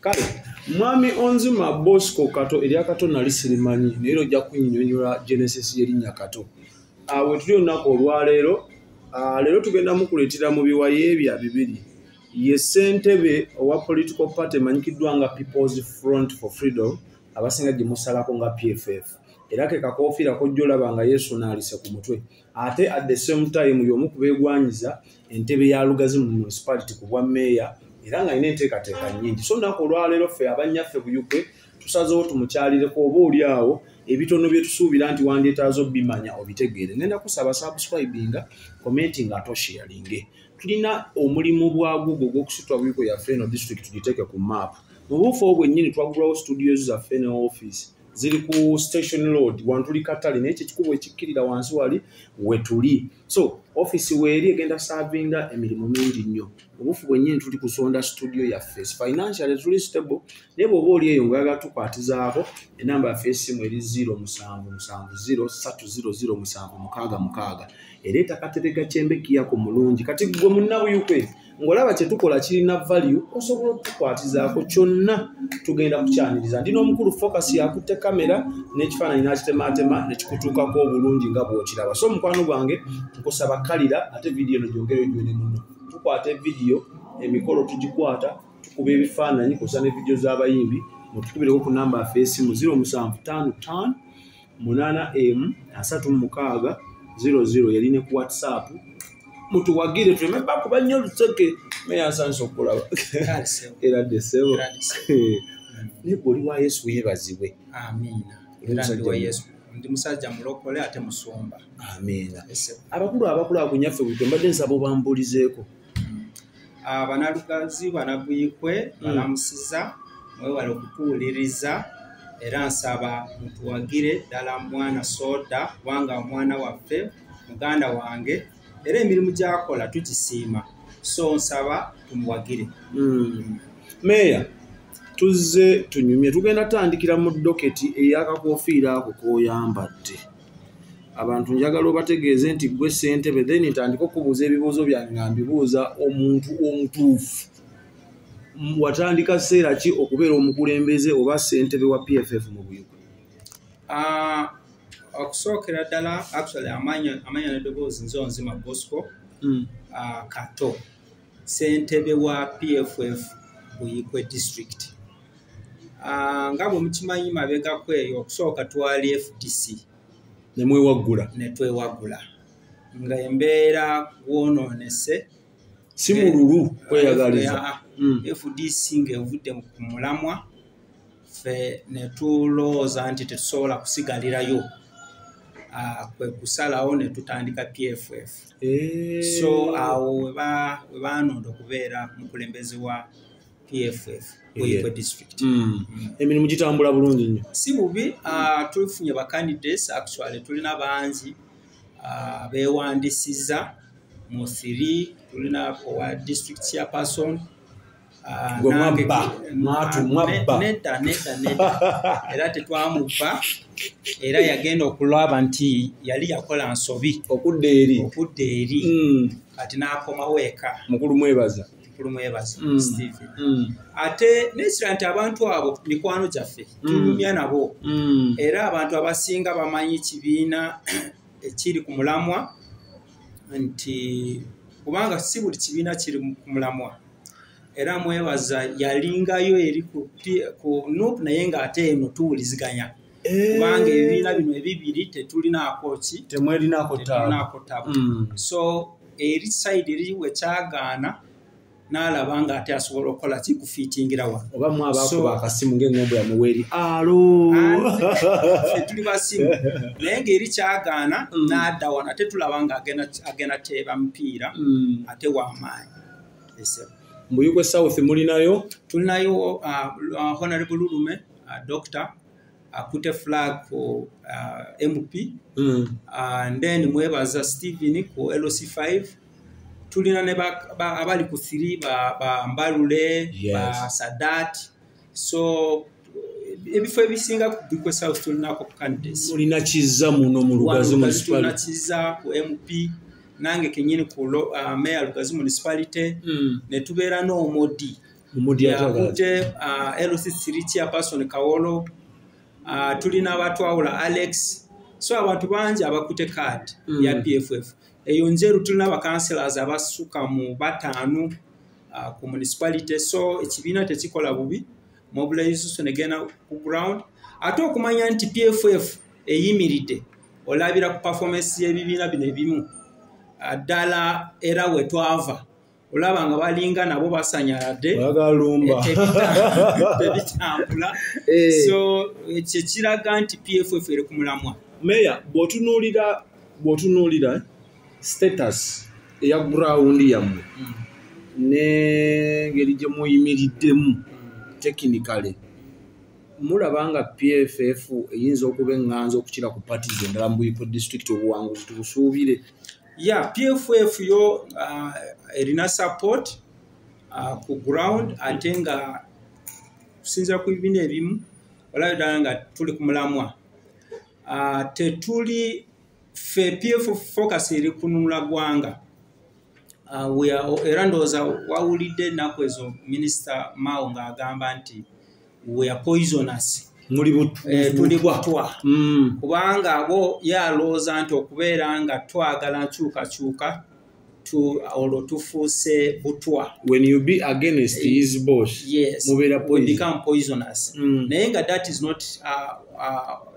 kale mwami Onzima Bosco Kato erya Kato nali sirimanyi naye ojja kunnyonnyola genesis y'erinnya Kato. We tuli olunaku olwaleero leero tugenda mukuleetera mu biwayi ebya bibiri ye ssentebe owa political party emanyikiddwa nga People's Front for Freedom abasinga gye musalako nga PFF era ke kakoofiira kojja olaba nga Yesu n'alise ku mutwe ate at the same time y'omu ku beegwanyiza entebe ya Lugazi mu municipality ku bwa meeya era nga alina enteekateeka nnyingi. So olunaku olwaleero ffe abannyaffe ku UK tusazeewo tumukyalireko oba oli awo ebitono bye tusuubira nti wandyetaaza obimanya obitegeere. Ngenda kusaba subscribinga commenting ate sharinge. Tulina omulimu bwagwo gw'okusitula wiiko yaffe eno district tugiteeke ku map. Mu buufu obwennyini twagulawo studios zaffe ne office ziri ku Station Road wantuli Katale naye ekikubo ekikkirira wansi wali wetuli. So office weeri egenda servinga emirimu mingi nnyo. Obufu bwennyini tuli kusonda studio yaffe financially tuli stable naye bw'oba oli eyo ng'oyagala tukwatizaako enamba yaffe y'essimu eri 0770300766 ereeta Katerega Kyembekiyako mulungi kati gwe munnabuyuke ng'olaba kye tukola kirina value osobola okutukwatizaako kyonna tugenda kukyaniriza. Ndina omukulu focus yakutte kamera n'ekifaananyi n'akitemaatema ne kikutuukako obulungi nga bw'okiraba. So mukwano gwange nkusaba kalira ate vidiyo eno gyongere gyone muno. Tukwata vidiyo emikolo tugikwata tukuba ebifaananyi kusa ne vidiyo z'abayimbi mutukubireko ku namba yaffe y'essimu 0755-8M3600 yali ne ku WhatsApp mutuwagire tuleme bakuba nnyo luseke meya asanso okulaba era desebo ne buli wa Yesu yeebazibwe. Amina. Era ndi wa Yesu ndi musajja mulokole ate musumba. Amina. Abakulu akunyaffe buli mbadde nsaba bambulizeeko. Banalugazi banabuyikwe balamusiza mwewale okutuwuliriza era nsaba mutuwagire ddala mwana soda wanga omwana waffe muganda wange era emirimu gy'akola tugisiima so nsaba tumuwagire. Meya tuzze tunyumye tugenda tandikira mu doketi ey'akakoofiira ako k'oyambadde. Abantu njagala obategeeze nti gwe ssentebe then ntandika okubuuza ebibuuzo byange nga mbibuuza omuntu omutuufu. Watandika sseera ki okubeera omukulembeze oba ssentebe wa PFF mu Buyuka? Okusookera ddala actually amanya n'eddoboozi nze Onzima Bosco Kato ssentebe wa PFF Buyikwe district. Nga bwe mukimanyi mabegako eyo okusooka twali FDC netwewagula nga embeera gwonoonese si mululu kweyagaliza FDC ng'evudde ku mulamwa ffe ne tulowooza nti tetusobola kusigalirayo kwe kusalawo ne tutandika PFF. So awo we baanonda okubeera mukulembeze wa PFF Buyikwe district. Emirimu gitambula bulungi nnyo. Si bubi tufunye ba candidates actually tulina bangi beewandisiza mu 3 tulina owa district chairperson nedda era tetwamubba era yagenda okulaba nti yali yakola nsobi okudda eri kati n'akomawo eka. Mukulu mwebaza Stephen. Ate nesira nti abantu abo mikwano gyaffe tunyumya nabo era abantu abasinga bamanyi kibiina ekiri ku mulamwa nti kubanga si buli kibiina kiri ku mulamwa era mwebaza yalingayo eri ku NUP naye ng'ate eno tuwuliziganya kubanga ebibiina bino ebibiri tetulinaako temwerinaako tabu. So eri side eri wekyagaana n'alaba ng'ate asobola okukola ki kufiitingira wano oba mwabakuba akasimu ng'engombo yamuweeri tuli basimu naye ng'eri kyagaana n'adda wano ate tulaba ng'agenda teeba mupiira ate w'amaanyi. Buyikwe South tulinayo Honorable Lulume Dr. Akute flag for MP and then mwebaza Stephen ku LOC5 tulina ne abali ku 3 ba Mbalule ba Sadat. So ebifo ebisinga ku Buyikwe South tulinako candidates. Tulina Kizza muno mu Lugazi municipality. Tulina Kizza ku MP nange kenyini ku Mayor Lugazi municipality ne tubeera n'Omodi yakutte LC3 chairperson Kawolo, tulina abatwawula Alex, so abantu bangi abakutte card ya PFF. Eyo njeru tulina abakanselazi abasuka mu 5 ku municipality, so ekibiina tekikola bubi, mobilization egenda ku ground. Ate okumanya nti PFF eyimiridde olabira ku performance y'ebibiina bino ebimu ddala era wetwava olaba nga balinga nabo basanyaladde tebitambula. So ekyo kiraga nti PFF eri ku mulamwa. Meya, bw'otunuulira status eya ground yammwe n'engeri gye muyimiriddemu technically, mulaba nga PFF eyinza okuba eŋŋanza okukira ku parties endala mu Buiko district obuwanguzi tubusuubire? PFF yo erina support ku ground, ate nga kusinzira ku bibiina ebimu olabira ddala nga tuli ku mulamwa. Tetuli fe PFF focus eri kununula gwanga. Era ndowooza wawulidde ennaku ezo Minisita Mao ng'agamba nti we are poisonous. Tuli butwa. Kubanga abo yalooza nti okubeera nga twagala nkyukakyuka olwo tufuuse butwa. When you be against his boss, yes, we become poisonous. Naye nga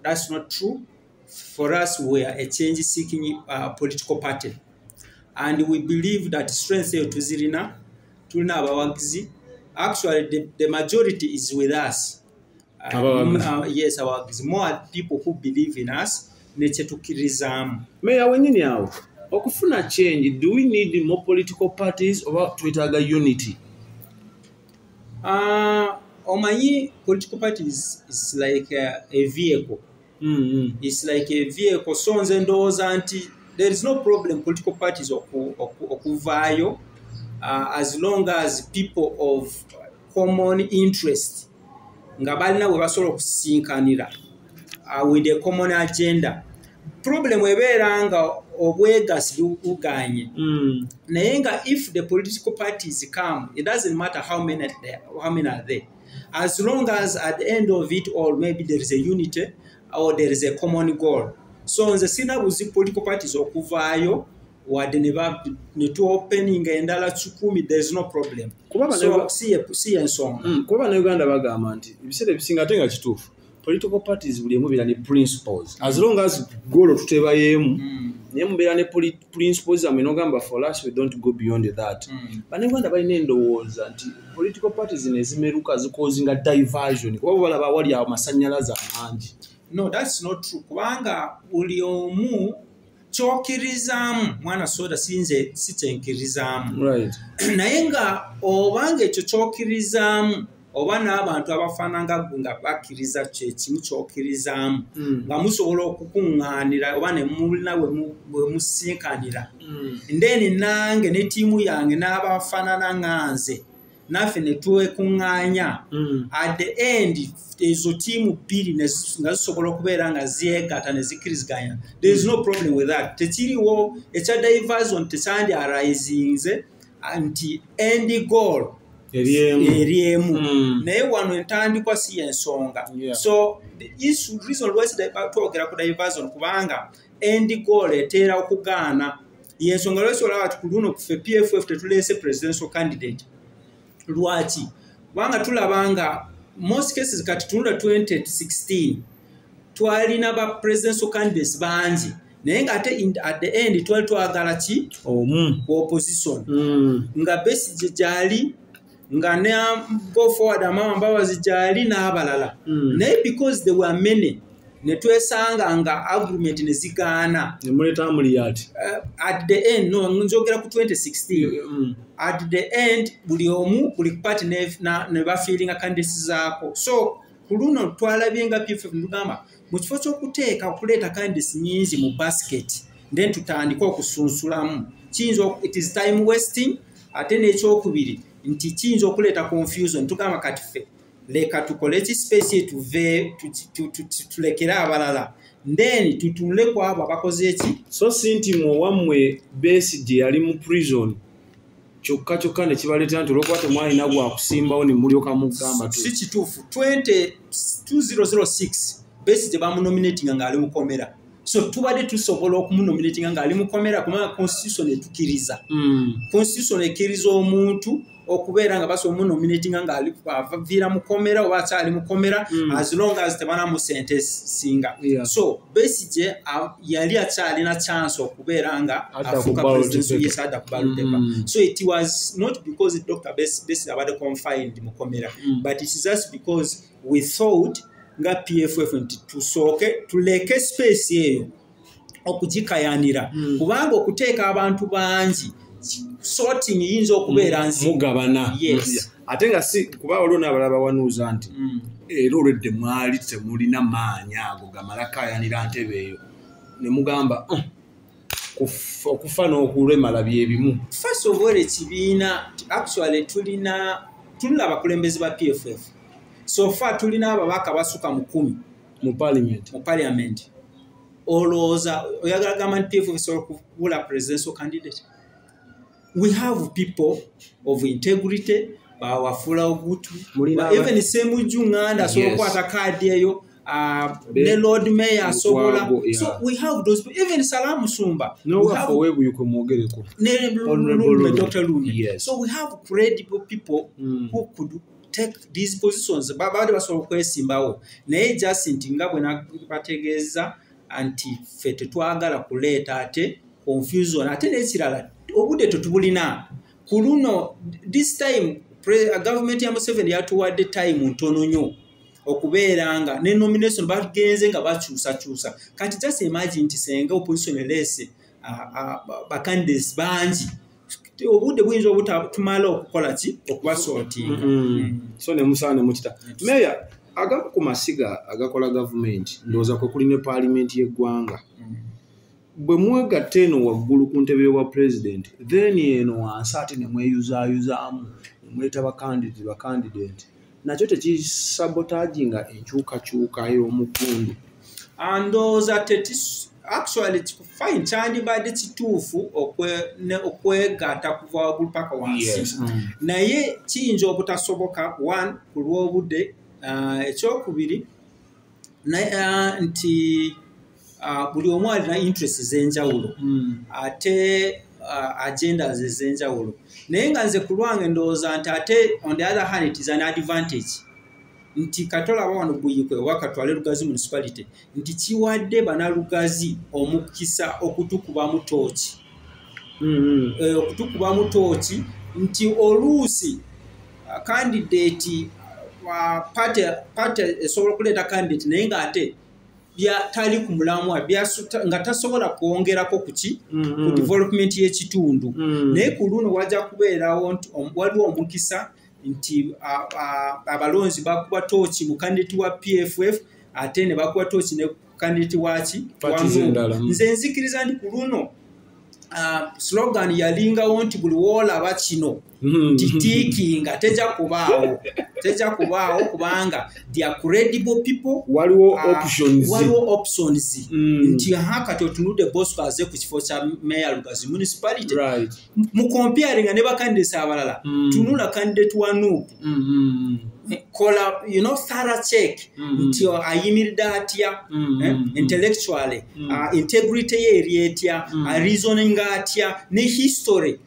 that's not true. For us, we are a change-seeking political party. And we believe that strength here tulina abawagizi. Actually, the majority is with us. Yes, abawagizi. More people who believe in us. Nechetukirizamu. Meya wenyini awo, okufuna change, do we need more political parties or twetaaga unity? Omanyi political parties is like a vehicle. It's like a vehicle. So nze ndowooza nti there is no problem political parties okuvaayo as long as people of common interest nga balina bwe basobola okusisinkanira with a common agenda. Problem ebeera nga obwegasi buganye. Naye nga if the political parties come, it doesn't matter how many are there. As long as at the end of it all, maybe there is a unity or there is a common goal. So nze sina buzi political parties okuvaayo wadde ne opening endala 10, there is no problem. So si ensonga. Kuba na Uganda bagamba nti ebiseera ebisinga ate nga kituufu political parties buli emu beera ne principles. As long as goal tutebayemu naye mubeera ne principles amwe n'ogamba for us we don't go beyond that. Bannayuganda balina endowooza nti political parties nezimeruka zikozinga diversion kuba balaba wali amasannyalaze amangi. No, that's not true. Kubanga buli omu kyokirizamu mwana soda sinze sikyenkirizamu. Right. Naye nga obanga ekyo kyokirizamu oba n'abantu abafaananga nga bakkiriza kyekimu kyokirizamu nga musobola okukuŋŋaanira oba ne mulina bwe musinkanira. Ndeni nange ne ttiimu yange n'abafaanana nganze naffe ne twekuŋŋaanya. At the end ezo ttiimu bbiri nga zisobola okubeera nga zyegatta ne zikkiriziganya. There is no problem with that. Tekiriwo ekya diversion tekyandi arisinze nti end goal eriemu. Naye wano entandikwa si ensonga. So the reason lwaki twogera ku diversion kubanga end goal eteera okugaana. Yensonga lwaki olaba ti ku luno kufe PFF tetuleese presidential candidate. Lwaki? Kubanga tulabanga most cases kati tunula 2016 twalina ba presidential candidates bangi naye nga ate at the end twali twagala ki opposition nga Besigye gyali nga ne go forward Amama Mbabazi gyali n'abalala naye because there were many ne twesanga nga agreement ne zigaana nemuleta amuliyati at the end no njogera ku 2016 at the end buli omu buli party ne bafiiringa candidates zaako. So ku luno twalabye nga PFF ndugamba mu kifo ky'okuteeka okuleeta candidates nyingi mu basket then tutandika okusunsulamu kiyinza it is time wasting. Ate n'ekyokubiri nti kiyinza okuleeta confusion. Tugamba kati ffe leka tukole ki space tulekere abalala then tutule kwabo abakoze eki. So sinti mwo wamwe Besigye yali mu prison kyokka ne kibaleetera nti olwokuba temwalina gwakusimbawo ne mulyoka mugamba si kituufu 2006 Besigye bamunominatinga ng'ali mukomera so tubadde tusobola okumunominatinga ng'ali mukomera kubanga constitution etukiriza constitution ekkiriza omuntu okubeera nga basobola omunominatinga ng'ali aviira mukomera oba akyali mukomera as long as tebanamusentesinga so Besigye yali akyalina chance okubeera nga afuuka president yes adda ku ballot paper so it was not because Dr. Besigye abadde confined mukomera but it is just because we thought nga PFF nti tusooke tuleke space eyo okugikayanira kubanga okuteeka abantu bangi sorting yinza okubeera nsi mugabana yes ate nga si kuba waliwo n'abalala bawanuuza nti era olwedde mwali temulina maanyi ago gamala kayanira ntebe eyo ne mugamba okufa n'okulemala byebimu first of all ekibiina actually tulina abakulembeze ba PFF so far tulina ababaka basuka mu 10 mu parliament olowooza oyagala gamba nti PFF esobola kubula presidential candidate we have people of integrity bawafuula obutu even Ssemujju Nganda asobola okukwata kaadi eyo ne Lord Mayor asobola so we have those even Salam Musumba Dr. Luni so we have credible people who could take these positions babade basobola okwesimbawo naye just nti nga bwe bategeeza anti ffe tetwagala kuleeta ate confusion ate n'ekirala obudde tetubulina ku luno this time government ya Museveni yatuwadde time ntono nnyo okubeera nga ne nomination bagenze nga bakyusakyusa kati just imagine nti senga opposition elese bacandidates bangi obudde buyinza obutumala okukola ki okubasortinga so ne musaane mukita meya agamu ku masiga agakola gavumenti ndowooza kwe kuli ne paalimenti y'eggwanga bwe mwegatta eno waggulu ku ntebe wa president then eno wansi ate ne mweyuzaayuzaamu muleeta bakandidate nakyo tekisabotaginga enkyukakyuka y'omukundu ndowooza actually fine kyandibadde kituufu okwegatta kuva waggulu paka wansi naye kiyinza obutasoboka one ku lw'obudde ekyokubiri nti buli omu alina interest z'enjawulo ate agendas ez'enjawulo naye nga nze ku lwange ndowooza nti ate on the other hand it is an advantage nti katolaba wano Buyikwe oba Katwale Lugazi municipality nti kiwadde banalugazi omukisa okutukubamu tooki okutukubamu tooki nti oluusi candidate party esobola okuleeta candidate naye nga ate tali ku mulamwa nga tasobola kwongerako kuki ku development y'ekitundu naye ku luno wajja kubeerawo waliwo omukisa nti abalonzi bakuba tooki mu candidate wa PFF ate ne bakuba tooki ne candidate waki nze nzikiriza nti ku luno slogan yalingawo nti buli woolaba kino titiikinga tejja kubaawo kubanga they are credible people waliwo options nti kati otunudde Bosco aze ku kifo kya Mayor Lugazi municipality mu comparing ne bakandidates abalala tunula candidate wa Nuupu kola thorough check nti ayimiridde atya intellectually integrity ye eri etya reasoning atya ne history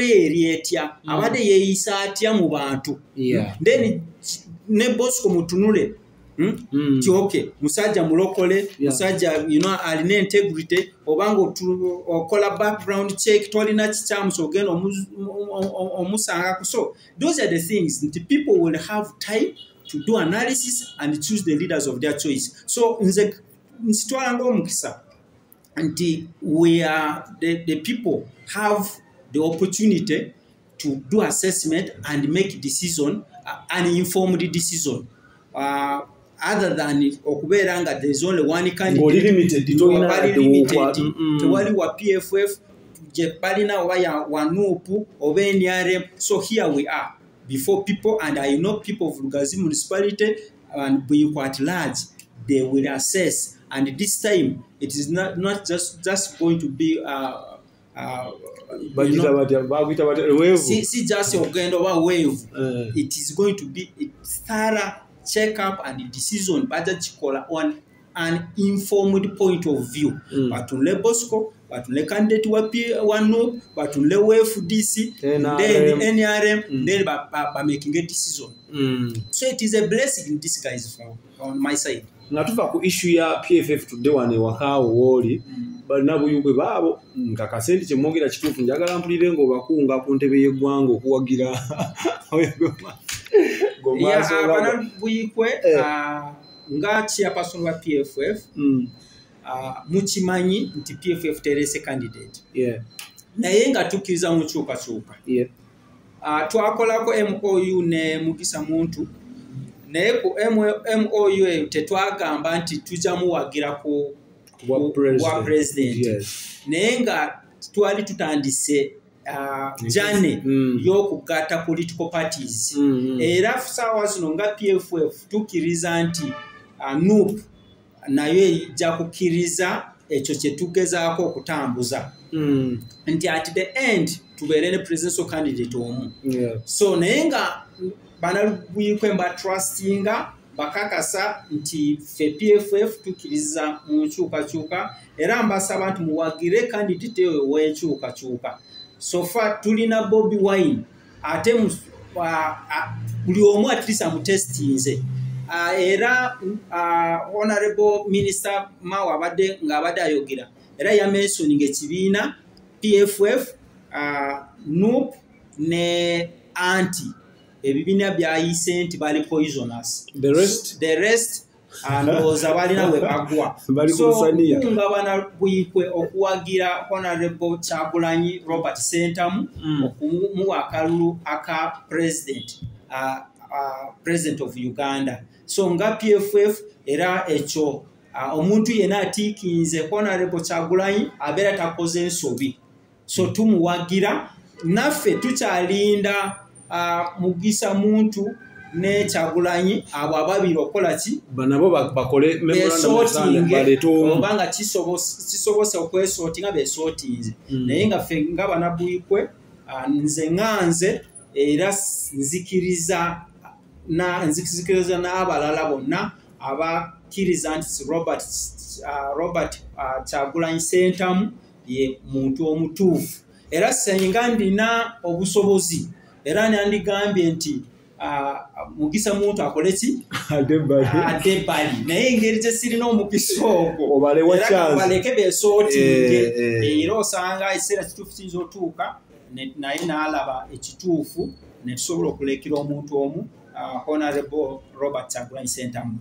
ye eri etya abadde yeeyisa atya mu bantu then ne Bosco mutunule nti okay musajja mulokole musajja alina integrity obanga okola background check tolina kikyamu kyogenda omusanga so those are the things nti people will have time to do analysis and choose the leaders of their choice so nze nsitwala ng'omukisa nti we are the people have the opportunity to do assessment and make decision an informed decision other than okubeera nga there is only one candidate tewali wa PFF gye balina oba wa Nuupu oba NRM so here we are before people and I know people of Lugazi municipality and Buyikwe at large they will assess and this time it is not just going to be si just ogendo oba wave, it is going to be a thorough check up and decision baja chikola on an informed point of view. Batunle Bosco, batunle candidate wa NUP, batunle WFDC, then NRM, then by making a decision. So it is a blessing in disguise on my side. Natuva ku issue ya PFF today wane wakawo woli balina buyugwe baabo nkakasendi kyemwogera kituufu njagala mpulire ng'obakunga ku ntebe y'eggwanga okuwagira abana buyikwe nga chairperson wa PFF mukimanyi nti PFF terese candidate naye nga tukkiriza mu kyukakyuka twakolako MOU ne Mugisa Muntu naye ku MOU tetwagamba nti tujja muwagira ku wa president naye nga twali tutandise jane y'okugata political parties era saawa zino nga PFF tukkiriza nti NUP nayo ejja kukkiriza ekyo kye tugezaako okutambuza nti at the end tubeere ne presidential candidate omu so naye nga banabuyikwe mba trustinga bakakasa nti fe PFF tukkiriza mu nkyukakyuka era mbasaba nti muwagire candidate w'enkyukakyuka so far tulina Bobi Wine ate buli omu at least amutestinze era honorable minister Mawa abadde ayogera era yamentioning ekibiina PFF NUP ne anti ebibiina byayise nti bali poisonous the rest ndowooza balina we bagwa so nga bana buyikwe okuwagira honorable Kyagulanyi Robert Sentamu okumuwa akalulu aka president of Uganda so nga PFF era ekyo omuntu yena atiikinze honorable Kyagulanyi abeera takoze ensobi so tumuwagira naffe tukyalinda Mugisa Muntu ne Kyagulanyi abo ababiri okola ki banabo bakole memorandum obanga kisobose okwesortinga besortinze naye nga ffe nga banabuyikwe nze nganze era nzikiriza n'abalala bonna abakkiriza nti Robert Kyagulanyi Sentamu ye muntu omutuufu era senga ndina obusobozi era nandigambye nti Mugisa Muntu akole ki adebali naye engeri gye sirina omukisa ogwo era baleke besortinge era osanga ekiseera kituufu kiyinza otuuka naye n'alaba ekituufu ne tusobola okulekera omuntu omu honorable Robert Kyagulanyi Sentamu